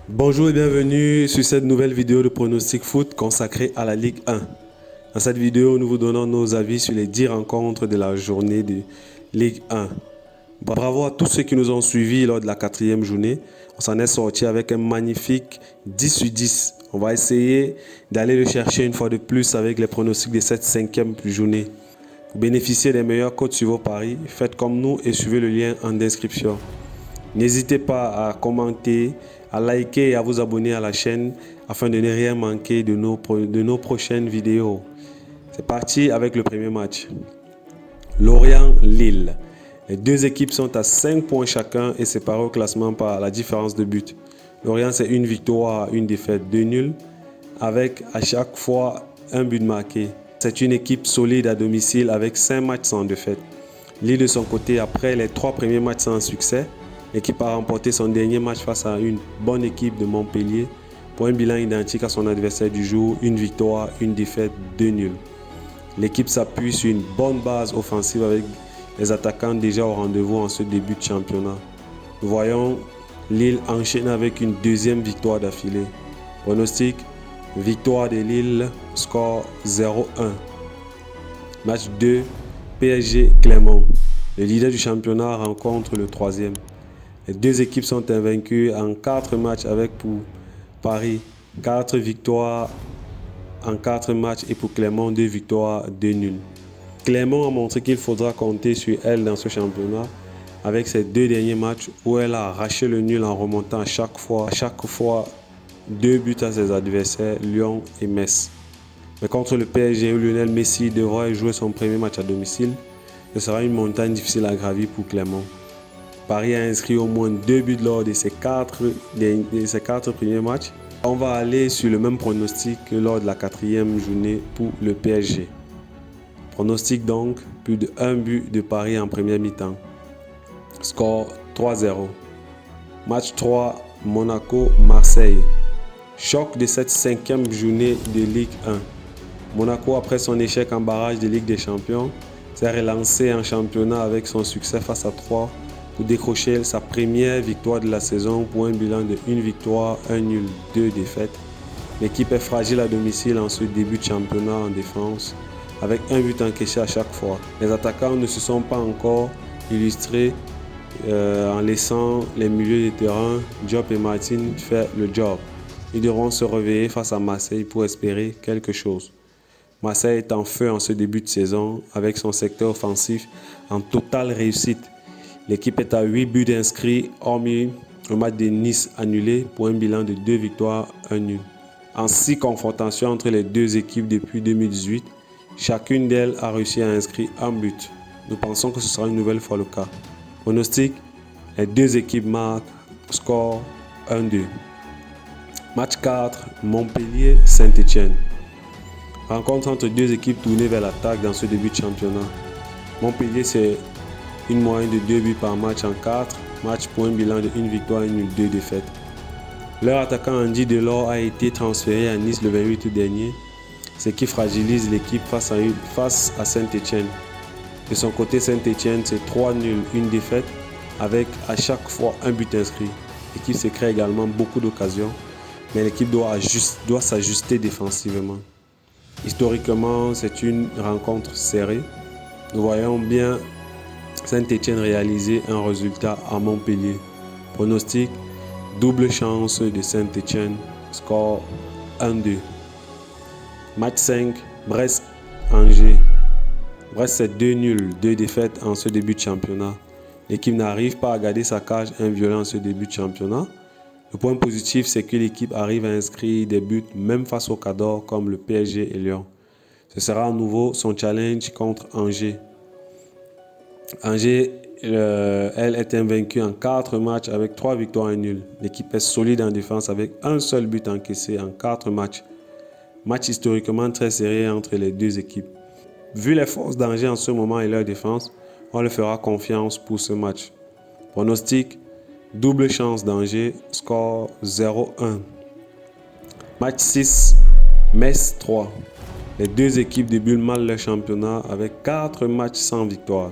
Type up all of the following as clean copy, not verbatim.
Bonjour et bienvenue sur cette nouvelle vidéo de pronostic foot consacrée à la Ligue 1. Dans cette vidéo, nous vous donnons nos avis sur les 10 rencontres de la journée de Ligue 1. Bravo à tous ceux qui nous ont suivis lors de la 4e journée. On s'en est sorti avec un magnifique 10 sur 10. On va essayer d'aller le chercher une fois de plus avec les pronostics de cette 5e journée. Pour bénéficier des meilleurs codes sur vos paris, faites comme nous et suivez le lien en description. N'hésitez pas à commenter, à liker et à vous abonner à la chaîne afin de ne rien manquer de nos prochaines vidéos. C'est parti avec le premier match. Lorient-Lille. Les deux équipes sont à 5 points chacun et séparées au classement par la différence de but. Lorient, c'est une victoire, une défaite, 2 nuls, avec à chaque fois un but marqué. C'est une équipe solide à domicile avec 5 matchs sans défaite. Lille de son côté, après les 3 premiers matchs sans succès, l'équipe a remporté son dernier match face à une bonne équipe de Montpellier pour un bilan identique à son adversaire du jour, une victoire, une défaite, 2 nuls. L'équipe s'appuie sur une bonne base offensive avec les attaquants déjà au rendez-vous en ce début de championnat. Nous voyons Lille enchaîner avec une deuxième victoire d'affilée. Pronostic, victoire de Lille, score 0-1. Match 2, PSG Clermont. Le leader du championnat rencontre le troisième. Les deux équipes sont invaincues en 4 matchs avec pour Paris 4 victoires en 4 matchs et pour Clermont 2 victoires, 2 nuls. Clermont a montré qu'il faudra compter sur elle dans ce championnat avec ses 2 derniers matchs où elle a arraché le nul en remontant à chaque fois 2 buts à ses adversaires, Lyon et Metz. Mais contre le PSG, Lionel Messi devra jouer son premier match à domicile. Ce sera une montagne difficile à gravir pour Clermont. Paris a inscrit au moins 2 buts lors de ses 4 premiers matchs. On va aller sur le même pronostic que lors de la 4e journée pour le PSG. Pronostic donc, plus de 1 but de Paris en première mi-temps. Score 3-0. Match 3, Monaco-Marseille. Choc de cette 5e journée de Ligue 1. Monaco, après son échec en barrage de Ligue des Champions, s'est relancé en championnat avec son succès face à 3 pour décrocher sa première victoire de la saison pour un bilan de 1 victoire, 1 nul, 2 défaites. L'équipe est fragile à domicile en ce début de championnat en défense, avec un but encaissé à chaque fois. Les attaquants ne se sont pas encore illustrés en laissant les milieux de terrain, Diop et Martin, faire le job. Ils devront se réveiller face à Marseille pour espérer quelque chose. Marseille est en feu en ce début de saison avec son secteur offensif en totale réussite. L'équipe est à 8 buts inscrits, hormis un match de Nice annulé pour un bilan de 2 victoires, 1 nul. En 6 confrontations entre les deux équipes depuis 2018, chacune d'elles a réussi à inscrire un but. Nous pensons que ce sera une nouvelle fois le cas. Pronostic, les deux équipes marquent, score 1-2. Match 4, Montpellier-Saint-Étienne. Rencontre entre deux équipes tournées vers l'attaque dans ce début de championnat. Montpellier, c'est une moyenne de 2 buts par match en 4 matchs pour un bilan de 1 victoire, 1 nul, 2 défaites. Leur attaquant Andy Delors a été transféré à Nice le 28 août dernier, ce qui fragilise l'équipe face à Saint-Étienne. De son côté, Saint-Étienne, c'est 3 nuls, 1 défaite, avec à chaque fois un but inscrit. L'équipe se crée également beaucoup d'occasions, mais l'équipe doit s'ajuster défensivement. Historiquement, c'est une rencontre serrée. Nous voyons bien Saint-Étienne réaliser un résultat à Montpellier. Pronostic, double chance de Saint-Étienne, score 1-2. Match 5, Brest-Angers. Brest, c'est 2 nuls, 2 défaites en ce début de championnat. L'équipe n'arrive pas à garder sa cage inviolée en ce début de championnat. Le point positif, c'est que l'équipe arrive à inscrire des buts même face aux cadors comme le PSG et Lyon. Ce sera à nouveau son challenge contre Angers. Angers, elle est invaincue en 4 matchs avec 3 victoires et 1 nul. L'équipe est solide en défense avec un seul but encaissé en 4 matchs. Match historiquement très serré entre les deux équipes. Vu les forces d'Angers en ce moment et leur défense, on leur fera confiance pour ce match. Pronostic, double chance d'Angers, score 0-1. Match 6, Metz 3. Les deux équipes débutent mal leur championnat avec 4 matchs sans victoire.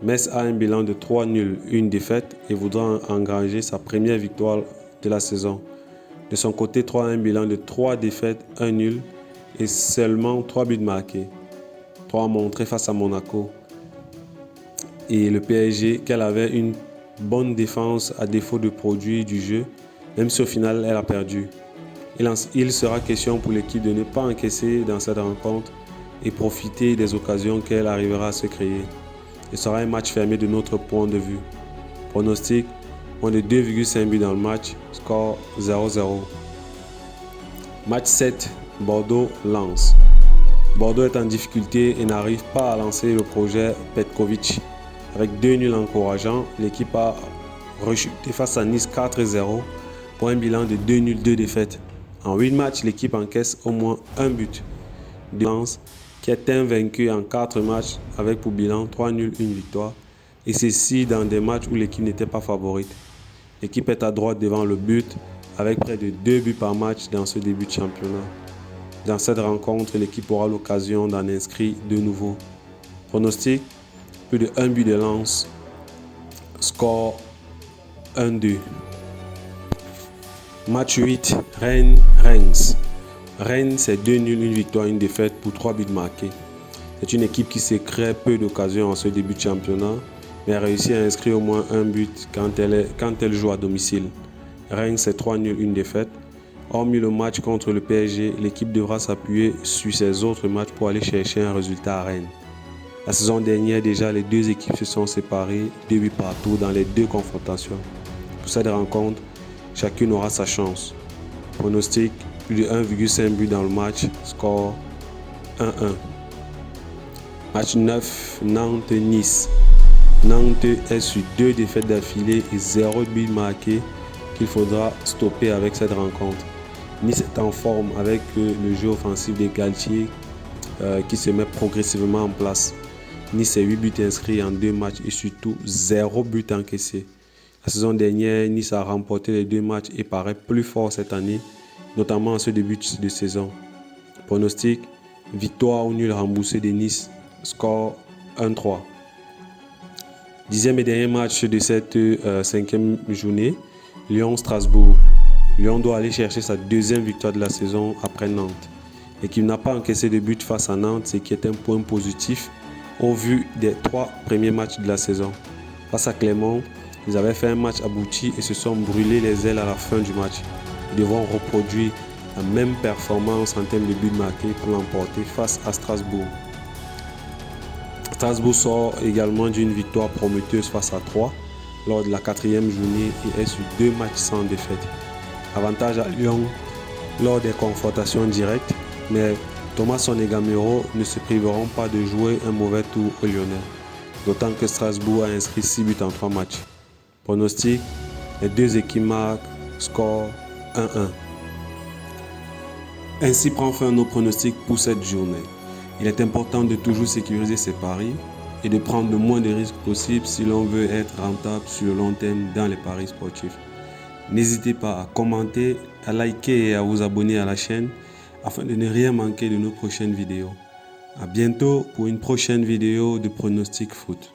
Metz a un bilan de 3 nuls, 1 défaite et voudra engranger sa première victoire de la saison. De son côté, 3 a un bilan de 3 défaites, 1 nul et seulement 3 buts marqués. 3 a montré face à Monaco. Et le PSG qu'elle avait une bonne défense à défaut de produit du jeu, même si au final elle a perdu. Il sera question pour l'équipe de ne pas encaisser dans cette rencontre et profiter des occasions qu'elle arrivera à se créer. Ce sera un match fermé de notre point de vue. Pronostic, moins de 2,5 buts dans le match, score 0-0. Match 7, Bordeaux-Lens. Bordeaux est en difficulté et n'arrive pas à lancer le projet Petkovic. Avec 2 nuls encourageants, l'équipe a rechuté face à Nice 4-0 pour un bilan de 2 nuls, 2 défaites. En 8 matchs, l'équipe encaisse au moins un but. Lens, qui est invaincu en 4 matchs avec pour bilan 3 nuls, 1 victoire. Et ceci dans des matchs où l'équipe n'était pas favorite. L'équipe est à droite devant le but avec près de 2 buts par match dans ce début de championnat. Dans cette rencontre, l'équipe aura l'occasion d'en inscrire de nouveau. Pronostic, plus de 1 but de Lens, score 1-2. Match 8, Rennes-Reims. Rennes, c'est 2 nuls, 1 victoire, 1 défaite pour 3 buts marqués. C'est une équipe qui se crée peu d'occasions en ce début de championnat, mais a réussi à inscrire au moins un but quand elle joue à domicile. Rennes, c'est 3 nuls, 1 défaite. Hormis le match contre le PSG, l'équipe devra s'appuyer sur ses autres matchs pour aller chercher un résultat à Rennes. La saison dernière, déjà, les deux équipes se sont séparées 2 buts partout dans les 2 confrontations. Pour cette rencontre, chacune aura sa chance. Pronostic, plus de 1,5 but dans le match, score 1-1. Match 9, Nantes-Nice. Nantes est sur 2 défaites d'affilée et 0 but marqué qu'il faudra stopper avec cette rencontre. Nice est en forme avec le jeu offensif des Galtier qui se met progressivement en place. Nice a 8 buts inscrits en 2 matchs et surtout 0 but encaissé. La saison dernière, Nice a remporté les 2 matchs et paraît plus fort cette année, notamment en ce début de saison. Pronostic, victoire ou nul remboursé de Nice, score 1-3. 10e et dernier match de cette 5e journée, Lyon-Strasbourg. Lyon doit aller chercher sa 2e victoire de la saison après Nantes. L'équipe n'a pas encaissé de but face à Nantes, ce qui est un point positif au vu des 3 premiers matchs de la saison. Face à Clermont, ils avaient fait un match abouti et se sont brûlés les ailes à la fin du match. Ils devront reproduire la même performance en termes de buts marqués pour l'emporter face à Strasbourg. Strasbourg sort également d'une victoire prometteuse face à 3 lors de la 4e journée et est sur 2 matchs sans défaite. Avantage à Lyon lors des confrontations directes, mais Thomasson et Gamero ne se priveront pas de jouer un mauvais tour aux Lyonnais, d'autant que Strasbourg a inscrit 6 buts en 3 matchs. Pronostic, les 2 équipes marquent, score 1-1. Ainsi prend fin nos pronostics pour cette journée. Il est important de toujours sécuriser ses paris et de prendre le moins de risques possible si l'on veut être rentable sur le long terme dans les paris sportifs. N'hésitez pas à commenter, à liker et à vous abonner à la chaîne afin de ne rien manquer de nos prochaines vidéos. À bientôt pour une prochaine vidéo de Pronostic Foot.